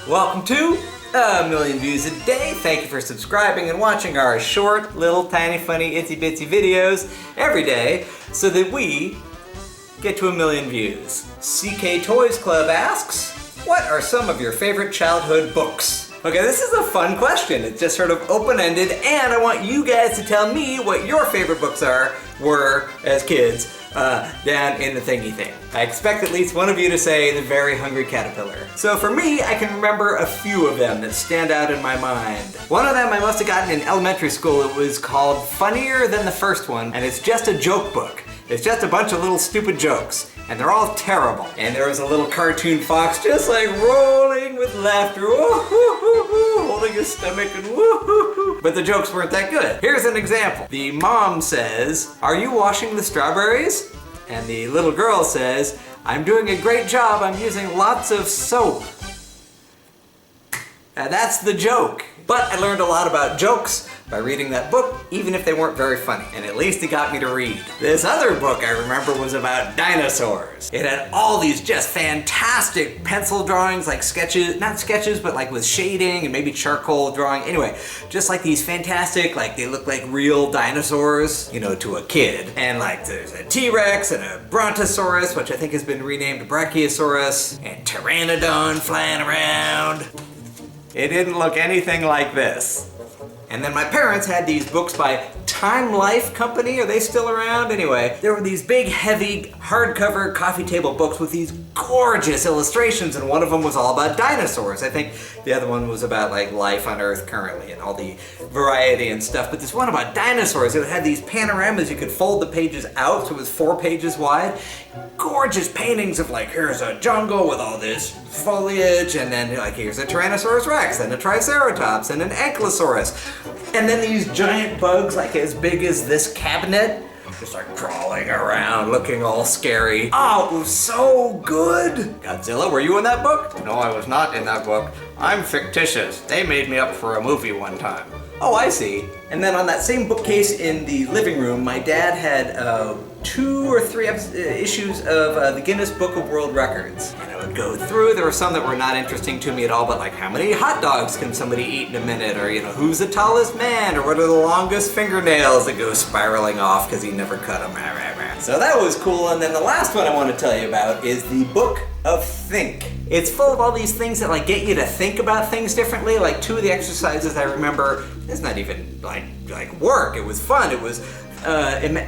Welcome to A Million Views a Day. Thank you for subscribing and watching our short, little, tiny, funny, itsy bitsy videos every day so that we get to 1 million views. CK Toys Club asks, what are some of your favorite childhood books? Okay, this is a fun question. It's just sort of open-ended, and I want you guys to tell me what your favorite books were as kids down in the thingy thing. I expect at least one of you to say The Very Hungry Caterpillar. So for me, I can remember a few of them that stand out in my mind. One of them I must have gotten in elementary school. It was called Funnier Than the First One, and it's just a joke book. It's just a bunch of little stupid jokes, and they're all terrible. And there was a little cartoon fox just like rolling with laughter, holding his stomach and woo-hoo-hoo. But the jokes weren't that good. Here's an example. The mom says, "Are you washing the strawberries?" And the little girl says, "I'm doing a great job, I'm using lots of soap." Now that's the joke. But I learned a lot about jokes by reading that book, even if they weren't very funny. And at least it got me to read. This other book I remember was about dinosaurs. It had all these just fantastic pencil drawings, like sketches, not sketches, but like with shading and maybe charcoal drawing. Anyway, just like these fantastic, like they look like real dinosaurs, you know, to a kid. And like there's a T-Rex and a Brontosaurus, which I think has been renamed Brachiosaurus, and Pteranodon flying around. It didn't look anything like this. And then my parents had these books by Time Life Company. Are they still around? Anyway, there were these big, heavy, hardcover coffee table books with these gorgeous illustrations, and one of them was all about dinosaurs. I think the other one was about like life on Earth currently and all the variety and stuff. But this one about dinosaurs, it had these panoramas. You could fold the pages out, so it was 4 pages wide. Gorgeous paintings of like, here's a jungle with all this foliage, and then like here's a Tyrannosaurus Rex, and a Triceratops, and an Ankylosaurus. And then these giant bugs like as big as this cabinet, just like crawling around, looking all scary. Oh, it was so good! Godzilla, were you in that book? No, I was not in that book. I'm fictitious. They made me up for a movie one time. Oh, I see. And then on that same bookcase in the living room, my dad had 2 or 3 issues of the Guinness Book of World Records. And I would go through, there were some that were not interesting to me at all, but like how many hot dogs can somebody eat in a minute? Or, you know, who's the tallest man? Or what are the longest fingernails that go spiraling off because he never cut them? So that was cool. And then the last one I want to tell you about is the Book of Think. It's full of all these things that like get you to think about things differently. Like 2 of the exercises I remember, it's not even like work, it was fun. It was,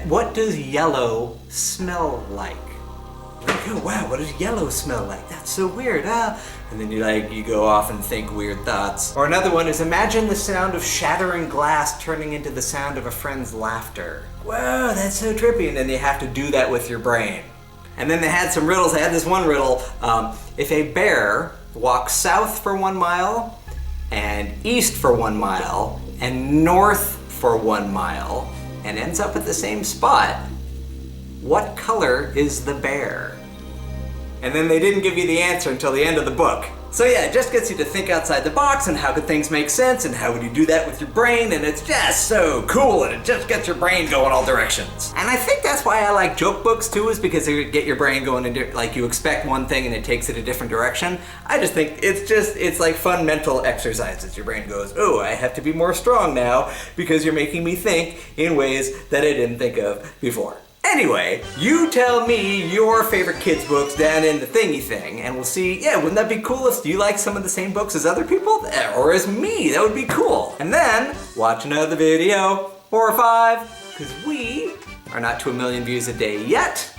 what does yellow smell like? Like, oh wow, what does yellow smell like? That's so weird, And then you go off and think weird thoughts. Or another one is imagine the sound of shattering glass turning into the sound of a friend's laughter. Whoa, that's so trippy. And then you have to do that with your brain. And then they had some riddles. They had this one riddle. If a bear walks south for 1 mile, and east for 1 mile, and north for 1 mile, and ends up at the same spot, what color is the bear? And then they didn't give you the answer until the end of the book. So yeah, it just gets you to think outside the box and how could things make sense and how would you do that with your brain, and it's just so cool and it just gets your brain going all directions. And I think that's why I like joke books too, is because they get your brain going into, like you expect one thing and it takes it a different direction. I just think it's like fun mental exercises. Your brain goes, oh, I have to be more strong now because you're making me think in ways that I didn't think of before. Anyway, you tell me your favorite kids' books down in the thingy thing, and we'll see, yeah, wouldn't that be cool if you like some of the same books as other people? Or as me, that would be cool. And then, watch another video, 4 or 5, because we are not to 1 million views a day yet,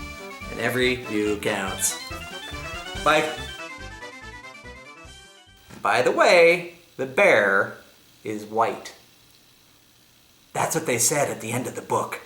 and every view counts. Bye. By the way, the bear is white. That's what they said at the end of the book.